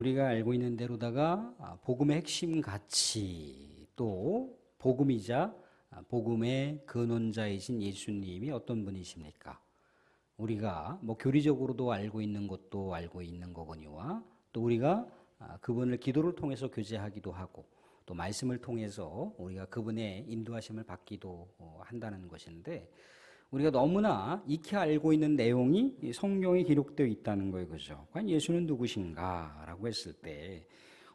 우리가 알고 있는 대로다가 복음의 핵심 가치 또 복음이자 복음의 근원자이신 예수님이 어떤 분이십니까? 우리가 뭐 교리적으로도 알고 있는 것도 알고 있는 거거니와 또 우리가 그분을 기도를 통해서 교제하기도 하고 또 말씀을 통해서 우리가 그분의 인도하심을 받기도 한다는 것인데 우리가 너무나 익히 알고 있는 내용이 성경에 기록되어 있다는 거예요. 그죠? 과연 예수는 누구신가? 라고 했을 때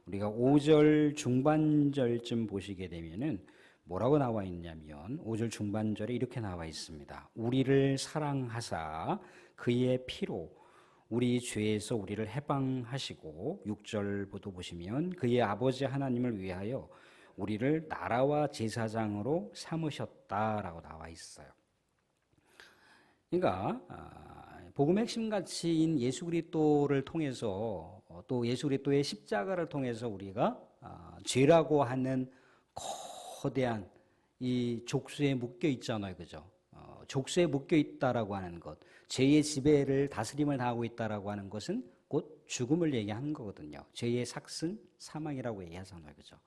우리가 5절 중반절쯤 보시게 되면은 뭐라고 나와 있냐면 5절 중반절에 이렇게 나와 있습니다. 우리를 사랑하사 그의 피로 우리 죄에서 우리를 해방하시고 6절부터 보시면 그의 아버지 하나님을 위하여 우리를 나라와 제사장으로 삼으셨다라고 나와 있어요. 그러니까 복음의 핵심 가치인 예수 그리스도를 통해서 또 예수 그리스도의 십자가를 통해서 우리가 죄라고 하는 거대한 이 족쇄에 묶여 있잖아요, 그죠? 족쇄에 묶여 있다라고 하는 것, 죄의 지배를 다스림을 당하고 있다라고 하는 것은 곧 죽음을 얘기하는 거거든요. 죄의 삭슨, 사망이라고 얘기하잖아요, 그죠?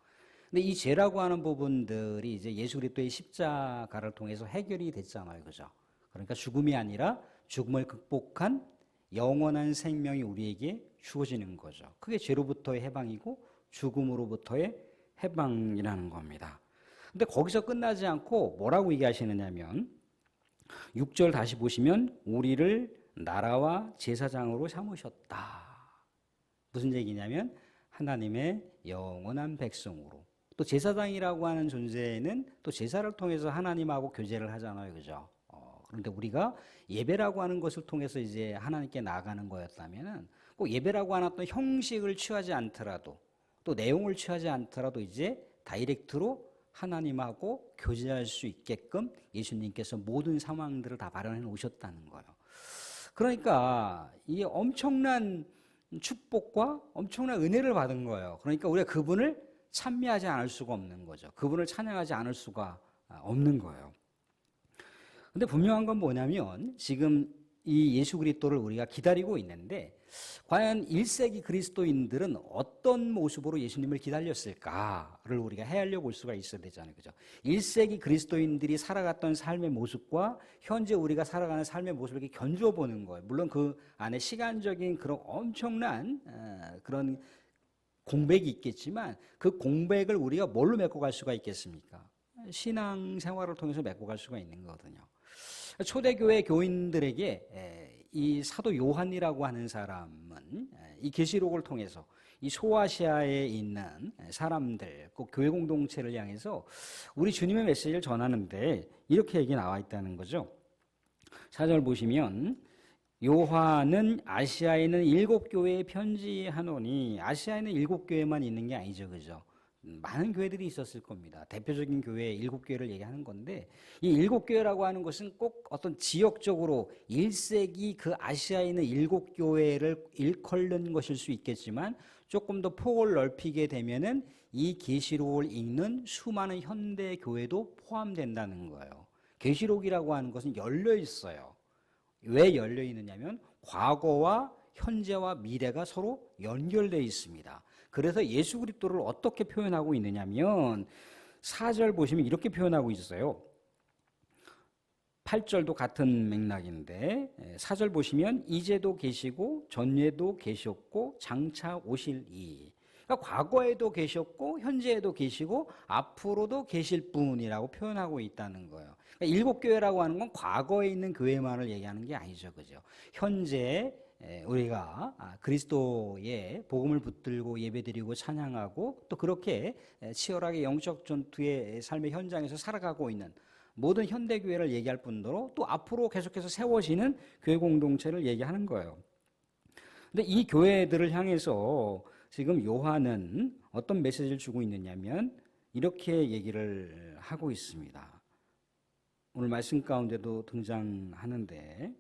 근데 이 죄라고 하는 부분들이 이제 예수 그리스도의 십자가를 통해서 해결이 됐잖아요, 그죠? 그러니까 죽음이 아니라 죽음을 극복한 영원한 생명이 우리에게 주어지는 거죠. 그게 죄로부터의 해방이고 죽음으로부터의 해방이라는 겁니다. 근데 거기서 끝나지 않고 뭐라고 얘기하시느냐면 6절 다시 보시면 우리를 나라와 제사장으로 삼으셨다. 무슨 얘기냐면 하나님의 영원한 백성으로. 또 제사장이라고 하는 존재는 또 제사를 통해서 하나님하고 교제를 하잖아요. 그죠? 그런데 우리가 예배라고 하는 것을 통해서 이제 하나님께 나아가는 거였다면은 꼭 예배라고 하는 어떤 형식을 취하지 않더라도 또 내용을 취하지 않더라도 이제 다이렉트로 하나님하고 교제할 수 있게끔 예수님께서 모든 상황들을 다 마련해 놓으셨다는 거예요. 그러니까 이 엄청난 축복과 엄청난 은혜를 받은 거예요. 그러니까 우리가 그분을 찬미하지 않을 수가 없는 거죠. 그분을 찬양하지 않을 수가 없는 거예요. 근데 분명한 건 뭐냐면 지금 이 예수 그리스도를 우리가 기다리고 있는데 과연 1세기 그리스도인들은 어떤 모습으로 예수님을 기다렸을까를 우리가 헤아려 볼 수가 있어야 되잖아요. 그죠? 1세기 그리스도인들이 살아갔던 삶의 모습과 현재 우리가 살아가는 삶의 모습을 이렇게 견주어 보는 거예요. 물론 그 안에 시간적인 그런 엄청난 그런 공백이 있겠지만 그 공백을 우리가 뭘로 메꿔갈 수가 있겠습니까? 신앙 생활을 통해서 메꿔갈 수가 있는 거거든요. 초대교회 교인들에게 이 사도 요한이라고 하는 사람은 이 계시록을 통해서 이 소아시아에 있는 사람들, 그 교회 공동체를 향해서 우리 주님의 메시지를 전하는데 이렇게 얘기 나와 있다는 거죠. 4절 보시면 요한은 아시아에 있는 7교회에 편지하노니 아시아에는 7교회만 있는 게 아니죠, 그죠? 많은 교회들이 있었을 겁니다. 대표적인 교회 7교회를 얘기하는 건데 이 7교회라고 하는 것은 꼭 어떤 지역적으로 1세기 그 아시아에 있는 7교회를 일컬는 것일 수 있겠지만 조금 더 폭을 넓히게 되면은 이 계시록을 읽는 수많은 현대 교회도 포함된다는 거예요. 계시록이라고 하는 것은 열려 있어요. 왜 열려 있느냐면 과거와 현재와 미래가 서로 연결되어 있습니다. 그래서 예수 그리스도를 어떻게 표현하고 있느냐면 4절 보시면 이렇게 표현하고 있어요. 8절도 같은 맥락인데 4절 보시면 이제도 계시고 전에도 계셨고 장차 오실 이. 그러니까 과거에도 계셨고 현재에도 계시고 앞으로도 계실 분이라고 표현하고 있다는 거예요. 그러니까 7교회라고 하는 건 과거에 있는 교회만을 얘기하는 게 아니죠. 그죠? 현재 우리가 그리스도의 복음을 붙들고 예배드리고 찬양하고 또 그렇게 치열하게 영적 전투의 삶의 현장에서 살아가고 있는 모든 현대교회를 얘기할 뿐더러 또 앞으로 계속해서 세워지는 교회 공동체를 얘기하는 거예요. 근데 이 교회들을 향해서 지금 요한은 어떤 메시지를 주고 있느냐면 이렇게 얘기를 하고 있습니다. 오늘 말씀 가운데도 등장하는데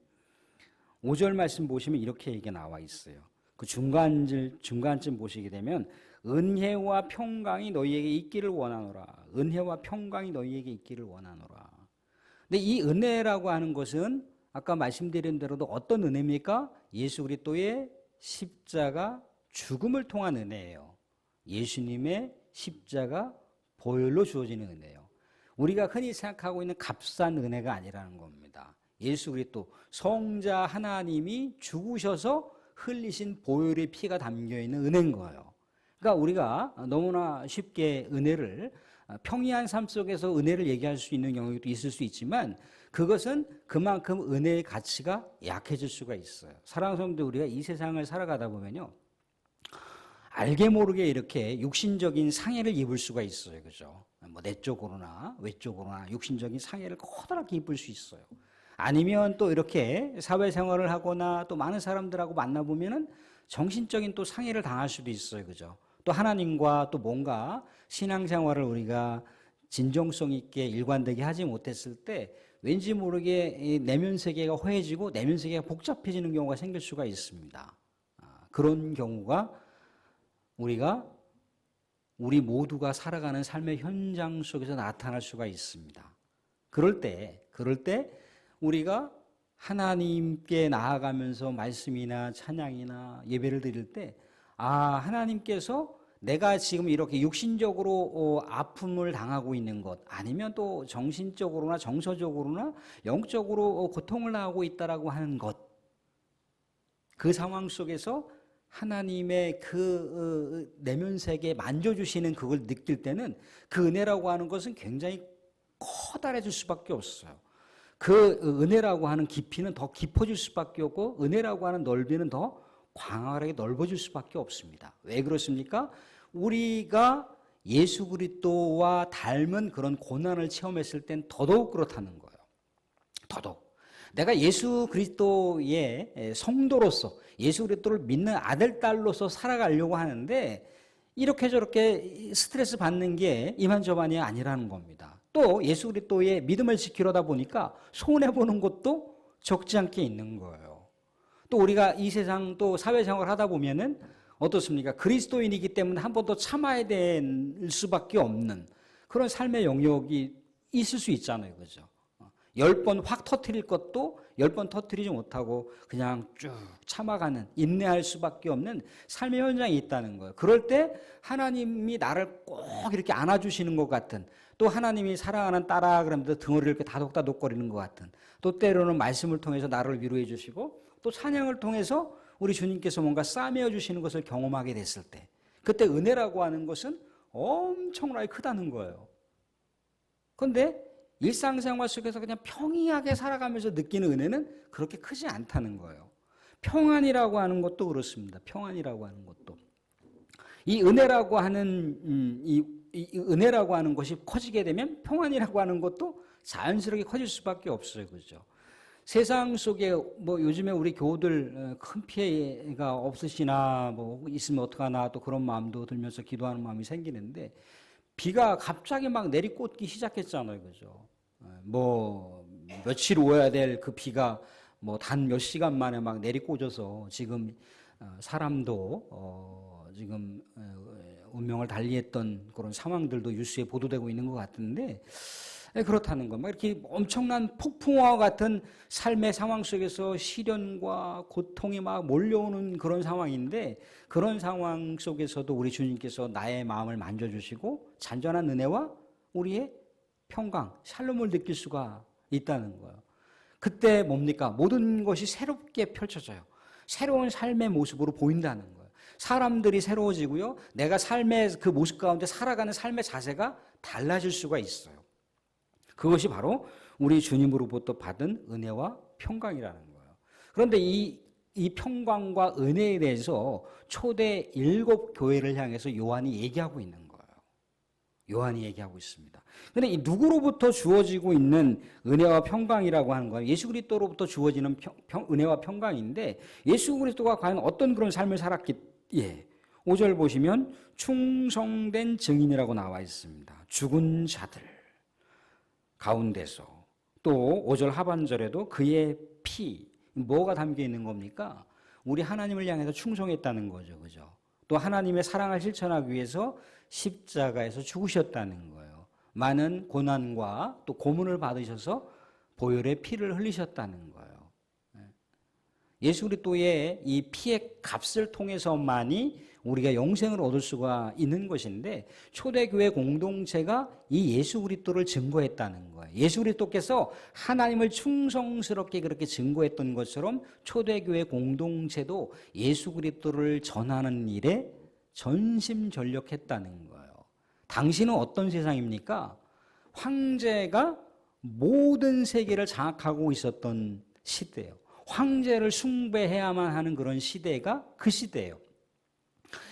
5절 말씀 보시면 이렇게 얘기가 나와 있어요. 그 중간쯤 보시게 되면 은혜와 평강이 너희에게 있기를 원하노라. 은혜와 평강이 너희에게 있기를 원하노라. 근데 이 은혜라고 하는 것은 아까 말씀드린 대로도 어떤 은혜입니까? 예수 그리스도의 십자가 죽음을 통한 은혜예요. 예수님의 십자가 보혈로 주어지는 은혜예요. 우리가 흔히 생각하고 있는 값싼 은혜가 아니라는 겁니다. 예수 그리스도 성자 하나님이 죽으셔서 흘리신 보혈의 피가 담겨있는 은혜인 거예요. 그러니까 우리가 너무나 쉽게 은혜를 평이한 삶 속에서 은혜를 얘기할 수 있는 영역도 있을 수 있지만 그것은 그만큼 은혜의 가치가 약해질 수가 있어요. 사랑하는 성도들, 우리가 이 세상을 살아가다 보면요, 알게 모르게 이렇게 육신적인 상해를 입을 수가 있어요. 그죠? 뭐 내적으로나 외적으로나 육신적인 상해를 커다랗게 입을 수 있어요. 아니면 또 이렇게 사회생활을 하거나 또 많은 사람들하고 만나보면은 정신적인 또 상해를 당할 수도 있어요. 그죠? 또 하나님과 또 뭔가 신앙생활을 우리가 진정성 있게 일관되게 하지 못했을 때 왠지 모르게 내면 세계가 허해지고 내면 세계가 복잡해지는 경우가 생길 수가 있습니다. 그런 경우가 우리 모두가 살아가는 삶의 현장 속에서 나타날 수가 있습니다. 그럴 때 우리가 하나님께 나아가면서 말씀이나 찬양이나 예배를 드릴 때, 하나님께서 내가 지금 이렇게 육신적으로 아픔을 당하고 있는 것, 아니면 또 정신적으로나 정서적으로나 영적으로 고통을 당하고 있다라고 하는 것, 그 상황 속에서 하나님의 그 내면 세계에 만져주시는 그걸 느낄 때는 그 은혜라고 하는 것은 굉장히 커다래질 수밖에 없어요. 그 은혜라고 하는 깊이는 더 깊어질 수밖에 없고 은혜라고 하는 넓이는 더 광활하게 넓어질 수밖에 없습니다. 왜 그렇습니까? 우리가 예수 그리스도와 닮은 그런 고난을 체험했을 땐 더더욱 그렇다는 거예요. 더더욱. 내가 예수 그리스도의 성도로서 예수 그리스도를 믿는 아들, 딸로서 살아가려고 하는데 이렇게 저렇게 스트레스 받는 게 이만저만이 아니라는 겁니다. 또 예수 그리스도의 믿음을 지키려다 보니까 손해보는 것도 적지 않게 있는 거예요. 또 우리가 이 세상 또 사회생활을 하다 보면은 어떻습니까? 그리스도인이기 때문에 한 번 더 참아야 될 수밖에 없는 그런 삶의 영역이 있을 수 있잖아요. 그죠? 10번 확 터뜨릴 것도 10번 터뜨리지 못하고 그냥 쭉 참아가는, 인내할 수밖에 없는 삶의 현장이 있다는 거예요. 그럴 때 하나님이 나를 꼭 이렇게 안아주시는 것 같은, 또 하나님이 사랑하는 딸아 그러면서 등허리를 이렇게 다독다독거리는 것 같은, 또 때로는 말씀을 통해서 나를 위로해 주시고 또 찬양을 통해서 우리 주님께서 뭔가 싸매어 주시는 것을 경험하게 됐을 때, 그때 은혜라고 하는 것은 엄청나게 크다는 거예요. 그런데 일상생활 속에서 그냥 평이하게 살아가면서 느끼는 은혜는 그렇게 크지 않다는 거예요. 평안이라고 하는 것도 그렇습니다. 평안이라고 하는 것도. 이 은혜라고 하는 이 은혜라고 하는 것이 커지게 되면 평안이라고 하는 것도 자연스럽게 커질 수밖에 없어요. 그죠? 세상 속에 뭐 요즘에 우리 교우들 큰 피해가 없으시나 뭐 있으면 어떡하나 또 그런 마음도 들면서 기도하는 마음이 생기는데, 비가 갑자기 막 내리꽂기 시작했잖아요. 그죠? 뭐 며칠 오야 될 그 비가 뭐 단 몇 시간 만에 막 내리꽂아서 지금 사람도 지금 운명을 달리했던 그런 상황들도 뉴스에 보도되고 있는 것 같은데, 그렇다는 거. 막 이렇게 엄청난 폭풍과 같은 삶의 상황 속에서 시련과 고통이 막 몰려오는 그런 상황인데, 그런 상황 속에서도 우리 주님께서 나의 마음을 만져주시고 잔전한 은혜와 우리의 평강, 샬롬을 느낄 수가 있다는 거예요. 그때 뭡니까? 모든 것이 새롭게 펼쳐져요. 새로운 삶의 모습으로 보인다는 거예요. 사람들이 새로워지고요. 내가 삶의 그 모습 가운데 살아가는 삶의 자세가 달라질 수가 있어요. 그것이 바로 우리 주님으로부터 받은 은혜와 평강이라는 거예요. 그런데 이 평강과 은혜에 대해서 초대 7교회를 향해서 요한이 얘기하고 있는 거예요. 요한이 얘기하고 있습니다. 그런데 이 누구로부터 주어지고 있는 은혜와 평강이라고 하는 거예요. 예수 그리스도로부터 주어지는 은혜와 평강인데, 예수 그리스도가 과연 어떤 그런 삶을 살았기에 5절 보시면 충성된 증인이라고 나와 있습니다. 죽은 자들 가운데서, 또 5절 하반절에도 그의 피, 뭐가 담겨 있는 겁니까? 우리 하나님을 향해서 충성했다는 거죠. 그죠? 또 하나님의 사랑을 실천하기 위해서 십자가에서 죽으셨다는 거예요. 많은 고난과 또 고문을 받으셔서 보혈의 피를 흘리셨다는 거예요. 예수 그리스도의 이 피의 값을 통해서만이 우리가 영생을 얻을 수가 있는 것인데, 초대교회 공동체가 이 예수 그리스도를 증거했다는 거예요. 예수 그리스도께서 하나님을 충성스럽게 그렇게 증거했던 것처럼 초대교회 공동체도 예수 그리스도를 전하는 일에 전심전력했다는 거예요. 당시는 어떤 세상입니까? 황제가 모든 세계를 장악하고 있었던 시대예요. 황제를 숭배해야만 하는 그런 시대가 그 시대예요.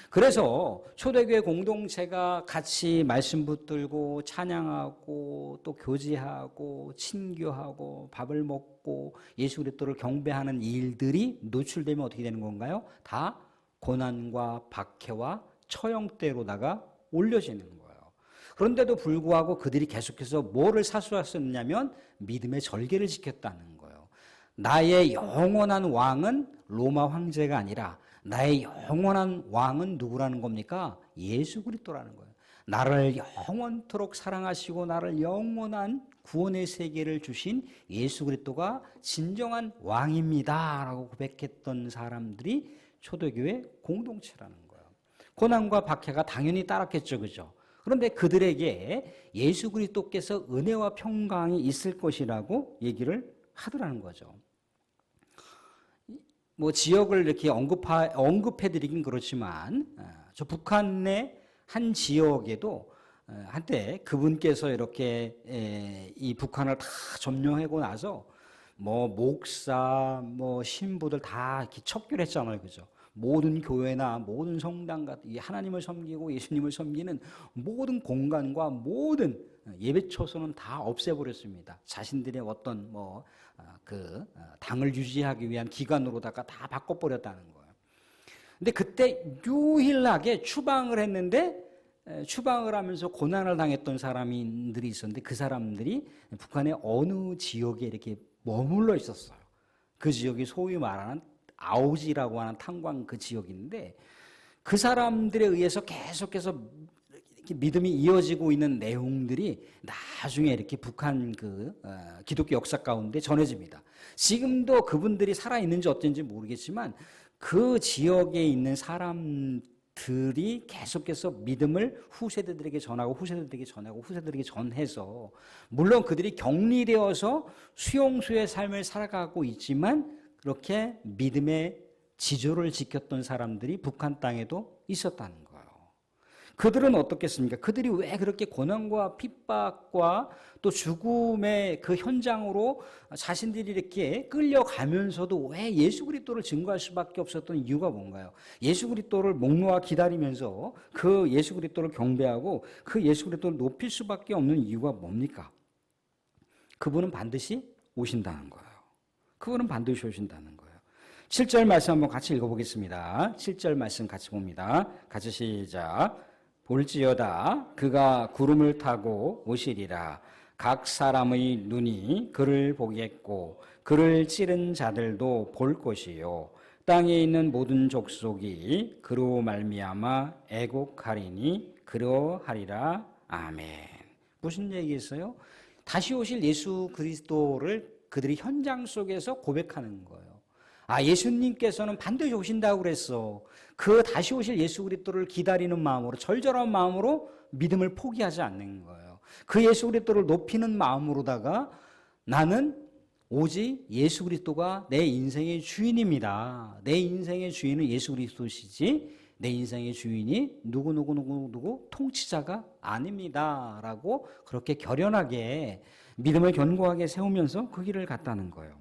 그래서 초대교회 공동체가 같이 말씀 붙들고 찬양하고 또 교제하고 친교하고 밥을 먹고 예수 그리스도를 경배하는 일들이 노출되면 어떻게 되는 건가요? 다 고난과 박해와 처형대로다가 올려지는 거예요. 그런데도 불구하고 그들이 계속해서 뭐를 사수했었냐면 믿음의 절개를 지켰다는 거예요. 나의 영원한 왕은 로마 황제가 아니라 나의 영원한 왕은 누구라는 겁니까? 예수 그리스도라는 거예요. 나를 영원토록 사랑하시고 나를 영원한 구원의 세계를 주신 예수 그리스도가 진정한 왕입니다라고 고백했던 사람들이 초대교회 공동체라는 거예요. 고난과 박해가 당연히 따랐겠죠, 그죠? 그런데 그들에게 예수 그리스도께서 은혜와 평강이 있을 것이라고 얘기를 하더라는 거죠. 뭐 지역을 이렇게 언급해드리긴 그렇지만, 저 북한의 한 지역에도 한때 그분께서 이렇게 이 북한을 다 점령하고 나서 뭐 목사, 뭐 신부들 다 이렇게 척결 했잖아요, 그죠? 모든 교회나 모든 성당 같은 하나님을 섬기고 예수님을 섬기는 모든 공간과 모든 예배 처소는 다 없애버렸습니다. 자신들의 어떤 당을 유지하기 위한 기관으로다가 다 바꿔버렸다는 거예요. 근데 그때 유일하게 추방을 했는데, 추방을 하면서 고난을 당했던 사람들이 있었는데 그 사람들이 북한의 어느 지역에 이렇게 머물러 있었어요. 그 지역이 소위 말하는 아오지라고 하는 탄광 그 지역인데, 그 사람들에 의해서 계속해서 이렇게 믿음이 이어지고 있는 내용들이 나중에 이렇게 북한 기독교 역사 가운데 전해집니다. 지금도 그분들이 살아있는지 어쩐지 모르겠지만 그 지역에 있는 사람들이 계속해서 믿음을 후세대들에게 전하고 후세대들에게 전하고 후세대들에게 전해서, 물론 그들이 격리되어서 수용소의 삶을 살아가고 있지만 그렇게 믿음의 지조를 지켰던 사람들이 북한 땅에도 있었다는 거예요. 그들은 어떻겠습니까? 그들이 왜 그렇게 고난과 핍박과 또 죽음의 그 현장으로 자신들이 이렇게 끌려가면서도 왜 예수 그리스도를 증거할 수밖에 없었던 이유가 뭔가요? 예수 그리스도를 목 놓아 기다리면서 그 예수 그리스도를 경배하고 그 예수 그리스도를 높일 수밖에 없는 이유가 뭡니까? 그분은 반드시 오신다는 거예요. 그분은 반드시 오신다는 거예요. 7절 말씀 한번 같이 읽어보겠습니다. 7절 말씀 같이 봅니다. 같이 시작. 볼지어다 그가 구름을 타고 오시리라. 각 사람의 눈이 그를 보겠고 그를 찌른 자들도 볼 것이요 땅에 있는 모든 족속이 그로 말미암아 애곡하리니 그러하리라. 아멘. 무슨 얘기겠어요? 다시 오실 예수 그리스도를 그들이 현장 속에서 고백하는 거예요. 아, 예수님께서는 반드시 오신다고 그랬어. 그 다시 오실 예수 그리스도를 기다리는 마음으로, 절절한 마음으로 믿음을 포기하지 않는 거예요. 그 예수 그리스도를 높이는 마음으로다가 나는 오직 예수 그리스도가 내 인생의 주인입니다. 내 인생의 주인은 예수 그리스도시지 내 인생의 주인이 누구 통치자가 아닙니다. 라고 그렇게 결연하게 믿음을 견고하게 세우면서 그 길을 갔다는 거예요.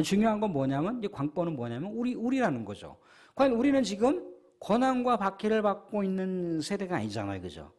중요한 건 뭐냐면, 이 광범은 뭐냐면 우리라는 거죠. 과연 우리는 지금 고난과 박해를 받고 있는 세대가 아니잖아요, 그죠?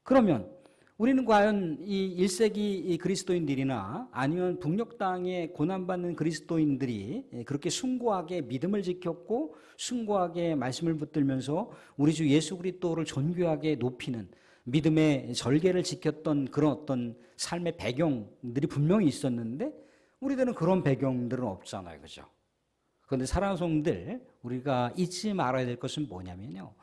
그러면 우리는 과연 이 1세기 그리스도인들이나 아니면 북녘 땅에 고난받는 그리스도인들이 그렇게 숭고하게 믿음을 지켰고 숭고하게 말씀을 붙들면서 우리 주 예수 그리스도를 존귀하게 높이는 믿음의 절개를 지켰던 그런 어떤 삶의 배경들이 분명히 있었는데, 우리들은 그런 배경들은 없잖아요, 그죠? 그런데 사랑하는 성도들, 우리가 잊지 말아야 될 것은 뭐냐면요,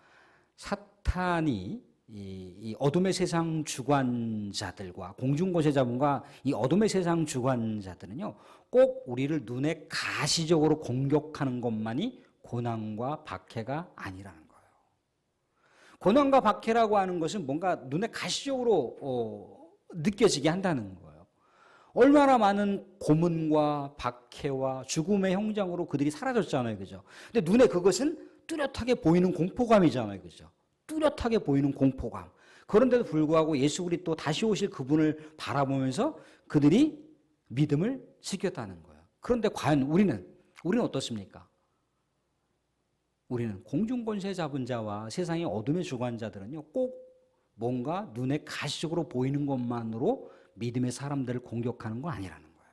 사탄이 이 어둠의 세상 주관자들과 공중권세 자본과 이 어둠의 세상 주관자들은요, 꼭 우리를 눈에 가시적으로 공격하는 것만이 고난과 박해가 아니라는 거예요. 고난과 박해라고 하는 것은 뭔가 눈에 가시적으로 느껴지게 한다는 거예요. 얼마나 많은 고문과 박해와 죽음의 형장으로 그들이 사라졌잖아요, 그죠? 근데 눈에 그것은 뚜렷하게 보이는 공포감이잖아요, 그죠? 뚜렷하게 보이는 공포감. 그런데도 불구하고 예수 그리스도 다시 오실 그분을 바라보면서 그들이 믿음을 지켰다는 거예요. 그런데 과연 우리는 어떻습니까? 우리는 공중권세 잡은 자와 세상의 어둠의 주관자들은요, 꼭 뭔가 눈에 가시적으로 보이는 것만으로 믿음의 사람들을 공격하는 건 아니라는 거예요.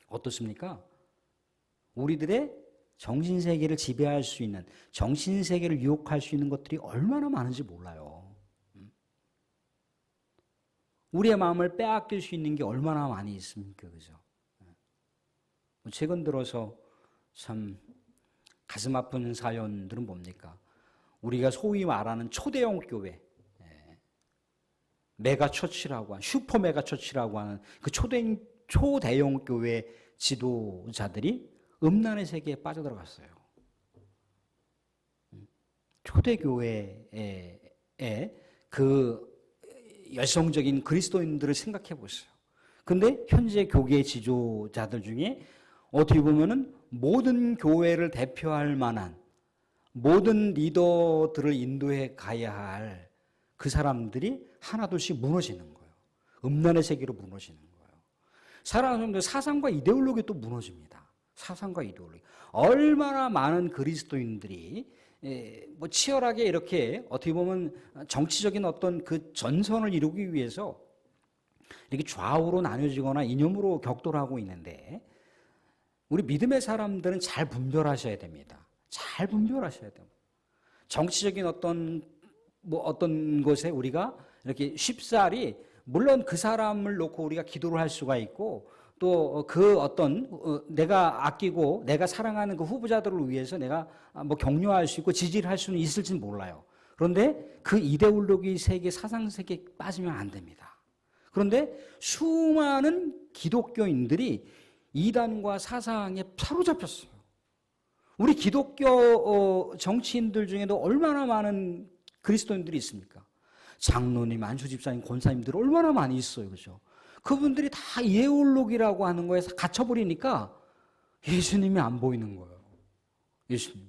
어떻습니까? 우리들의 정신세계를 지배할 수 있는, 정신세계를 유혹할 수 있는 것들이 얼마나 많은지 몰라요. 우리의 마음을 빼앗길 수 있는 게 얼마나 많이 있습니까? 그죠? 최근 들어서 참 가슴 아픈 사연들은 뭡니까? 우리가 소위 말하는 초대형 교회, 메가처치라고 하는, 슈퍼 메가처치라고 하는 그 초대형 교회 지도자들이 음란의 세계에 빠져들어갔어요. 초대교회의 그 열성적인 그리스도인들을 생각해 보세요. 근데 현재 교계 지도자들 중에 어떻게 보면은 모든 교회를 대표할 만한 모든 리더들을 인도해 가야 할 그 사람들이 하나둘씩 무너지는 거예요. 음란의 세계로 무너지는 거예요. 사람들 사상과 이데올로기도 무너집니다. 사상과 이데올로기. 얼마나 많은 그리스도인들이 뭐 치열하게 이렇게 어떻게 보면 정치적인 어떤 그 전선을 이루기 위해서 이렇게 좌우로 나뉘어지거나 이념으로 격돌하고 있는데, 우리 믿음의 사람들은 잘 분별하셔야 됩니다. 잘 분별하셔야 됩니다. 정치적인 어떤 것에 우리가 이렇게 쉽사리, 물론 그 사람을 놓고 우리가 기도를 할 수가 있고, 또 그 내가 아끼고 내가 사랑하는 그 후보자들을 위해서 내가 뭐 격려할 수 있고 지지를 할 수는 있을지는 몰라요. 그런데 그 이데올로기 세계, 사상 세계에 빠지면 안 됩니다. 그런데 수많은 기독교인들이 이단과 사상에 사로잡혔어요. 우리 기독교 정치인들 중에도 얼마나 많은 그리스도인들이 있습니까? 장로님, 안수집사님, 권사님들 얼마나 많이 있어요, 그죠? 그분들이 다 이데올로기라고 하는 거에 갇혀버리니까 예수님이 안 보이는 거예요. 예수님이.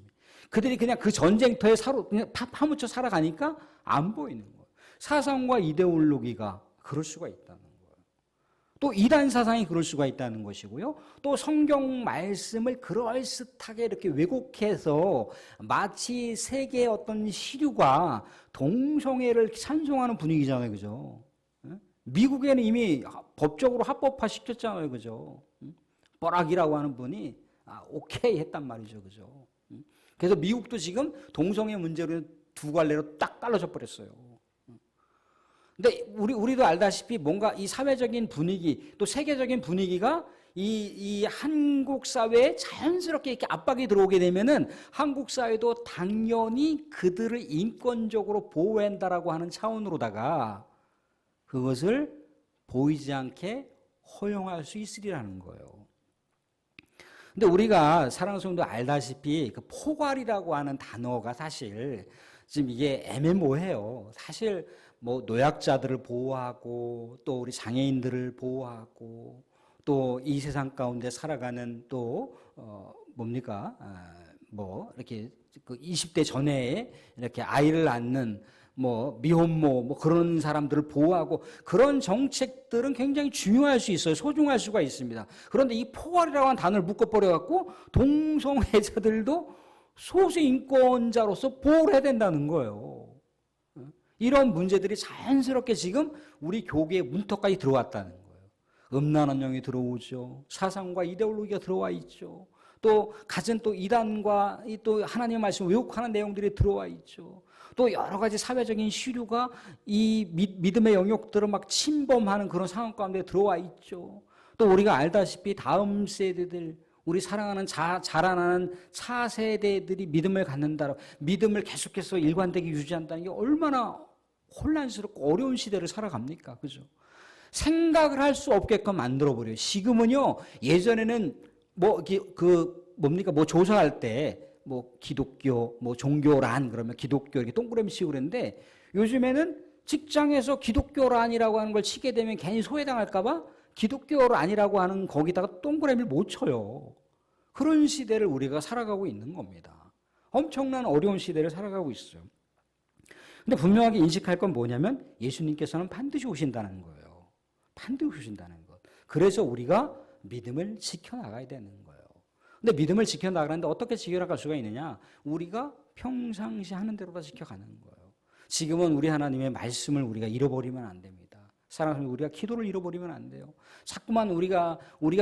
그들이 그냥 그 전쟁터에 그냥 파묻혀 살아가니까 안 보이는 거예요. 사상과 이데올로기가 그럴 수가 있다는 거예요. 또 이단 사상이 그럴 수가 있다는 것이고요. 또 성경 말씀을 그럴듯하게 이렇게 왜곡해서 마치 세계의 어떤 시류가 동성애를 찬송하는 분위기잖아요, 그죠? 미국에는 이미 법적으로 합법화 시켰잖아요, 그죠? 뻐락이라고 하는 분이 오케이 했단 말이죠, 그죠? 그래서 미국도 지금 동성애 문제로 두 갈래로 딱 갈라져 버렸어요. 근데 우리도 알다시피 뭔가 이 사회적인 분위기, 또 세계적인 분위기가 이 한국 사회에 자연스럽게 이렇게 압박이 들어오게 되면은 한국 사회도 당연히 그들을 인권적으로 보호해야 한다라고 하는 차원으로다가 그것을 보이지 않게 허용할 수 있으리라는 거예요. 근데 우리가 사랑하는 성도 알다시피 그 포괄이라고 하는 단어가 사실 지금 이게 애매모호해요. 사실 뭐 노약자들을 보호하고 또 우리 장애인들을 보호하고 또 이 세상 가운데 살아가는 또 뭡니까? 뭐 이렇게 그 20대 전에 이렇게 아이를 낳는 뭐 미혼모 뭐 그런 사람들을 보호하고 그런 정책들은 굉장히 중요할 수 있어요. 소중할 수가 있습니다. 그런데 이 포괄이라고 하는 단어를 묶어버려 갖고 동성애자들도 소수 인권자로서 보호를 해야 된다는 거예요. 이런 문제들이 자연스럽게 지금 우리 교계의 문턱까지 들어왔다는 거예요. 음란한 영이 들어오죠. 사상과 이데올로기가 들어와 있죠. 또 갖은 또 이단과 또 하나님의 말씀 왜곡하는 내용들이 들어와 있죠. 또 여러 가지 사회적인 시류가 이 믿음의 영역들을 막 침범하는 그런 상황 가운데 들어와 있죠. 또 우리가 알다시피 다음 세대들, 우리 사랑하는 자라나는 차세대들이 믿음을 갖는다, 믿음을 계속해서 일관되게 유지한다는 게 얼마나 혼란스럽고 어려운 시대를 살아갑니까? 그죠? 생각을 할 수 없게끔 만들어버려요. 지금은요, 예전에는 뭡니까? 뭐 조사할 때, 뭐 기독교, 뭐 종교란 그러면 기독교 이렇게 동그라미 치고 그랬는데 요즘에는 직장에서 기독교란이라고 하는 걸 치게 되면 괜히 소외당할까봐 기독교란이라고 하는 거기다가 동그라미를 못 쳐요. 그런 시대를 우리가 살아가고 있는 겁니다. 엄청난 어려운 시대를 살아가고 있어요. 근데 분명하게 인식할 건 뭐냐면 예수님께서는 반드시 오신다는 거예요. 반드시 오신다는 것. 그래서 우리가 믿음을 지켜나가야 되는 거예요. 근데 믿음을 지켜나가는데 어떻게 지켜나갈 수가 있느냐? 우리가 평상시 하는 대로 다 지켜가는 거예요. 지금은 우리 하나님의 말씀을 우리가 잃어버리면 안 됩니다. 사랑하는 우리가 기도를 잃어버리면 안 돼요. 자꾸만 우리가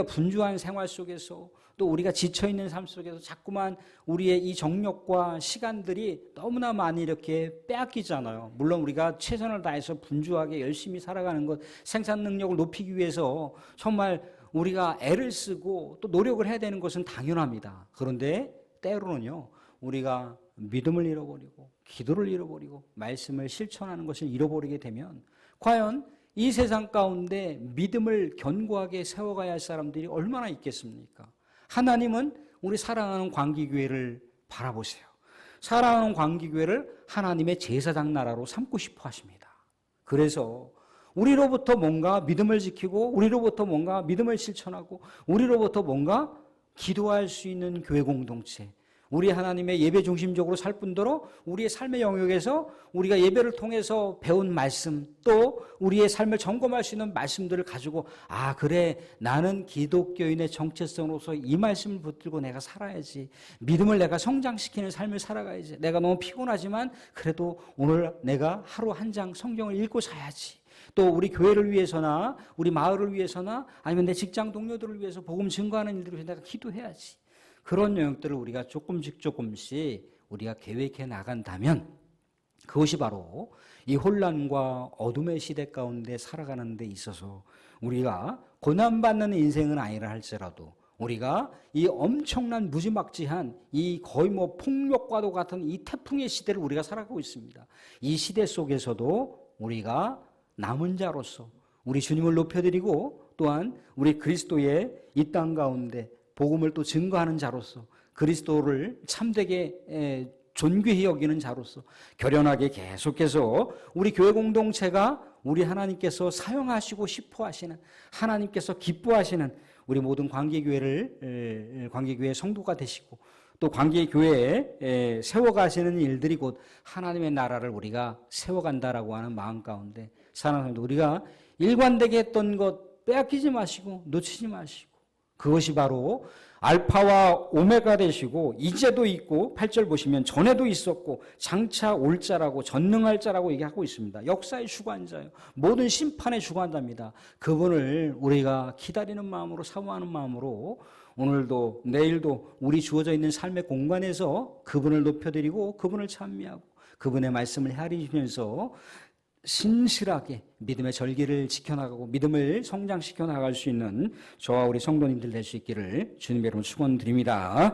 분주한 생활 속에서 또 우리가 지쳐있는 삶 속에서 자꾸만 우리의 이 정력과 시간들이 너무나 많이 이렇게 빼앗기잖아요. 물론 우리가 최선을 다해서 분주하게 열심히 살아가는 것, 생산 능력을 높이기 위해서 정말 우리가 애를 쓰고 또 노력을 해야 되는 것은 당연합니다. 그런데 때로는요, 우리가 믿음을 잃어버리고 기도를 잃어버리고 말씀을 실천하는 것을 잃어버리게 되면 과연 이 세상 가운데 믿음을 견고하게 세워가야 할 사람들이 얼마나 있겠습니까? 하나님은 우리 사랑하는 광기교회를 바라보세요. 사랑하는 광기교회를 하나님의 제사장 나라로 삼고 싶어 하십니다. 그래서 우리로부터 뭔가 믿음을 지키고 우리로부터 뭔가 믿음을 실천하고 우리로부터 뭔가 기도할 수 있는 교회 공동체, 우리 하나님의 예배 중심적으로 살 뿐더러 우리의 삶의 영역에서 우리가 예배를 통해서 배운 말씀 또 우리의 삶을 점검할 수 있는 말씀들을 가지고 그래 나는 기독교인의 정체성으로서 이 말씀을 붙들고 내가 살아야지, 믿음을 내가 성장시키는 삶을 살아가야지, 내가 너무 피곤하지만 그래도 오늘 내가 하루 한 장 성경을 읽고 사야지, 또 우리 교회를 위해서나 우리 마을을 위해서나 아니면 내 직장 동료들을 위해서 복음 증거하는 일들을 위해서 내가 기도해야지, 그런 영역들을 우리가 조금씩 우리가 계획해 나간다면 그것이 바로 이 혼란과 어둠의 시대 가운데 살아가는 데 있어서 우리가 고난받는 인생은 아니라 할지라도 우리가 이 엄청난 무지막지한 이 거의 뭐 폭력과도 같은 이 태풍의 시대를 우리가 살아가고 있습니다. 이 시대 속에서도 우리가 남은 자로서 우리 주님을 높여드리고 또한 우리 그리스도의 이 땅 가운데 복음을 또 증거하는 자로서 그리스도를 참되게 존귀히 여기는 자로서 결연하게 계속해서 우리 교회 공동체가 우리 하나님께서 사용하시고 싶어 하시는, 하나님께서 기뻐하시는 우리 모든 관계교회의 성도가 되시고 또 관계교회에 세워가시는 일들이 곧 하나님의 나라를 우리가 세워간다라고 하는 마음 가운데 사랑하는 사람들, 우리가 일관되게 했던 것 빼앗기지 마시고 놓치지 마시고, 그것이 바로 알파와 오메가 되시고 이제도 있고 8절 보시면 전에도 있었고 장차 올 자라고 전능할 자라고 얘기하고 있습니다. 역사의 주관자예요. 모든 심판의 주관자입니다. 그분을 우리가 기다리는 마음으로 사모하는 마음으로 오늘도 내일도 우리 주어져 있는 삶의 공간에서 그분을 높여드리고 그분을 찬미하고 그분의 말씀을 헤아리면서 신실하게 믿음의 절기를 지켜나가고 믿음을 성장시켜 나갈 수 있는 저와 우리 성도님들 될 수 있기를 주님의 이름으로 축원드립니다.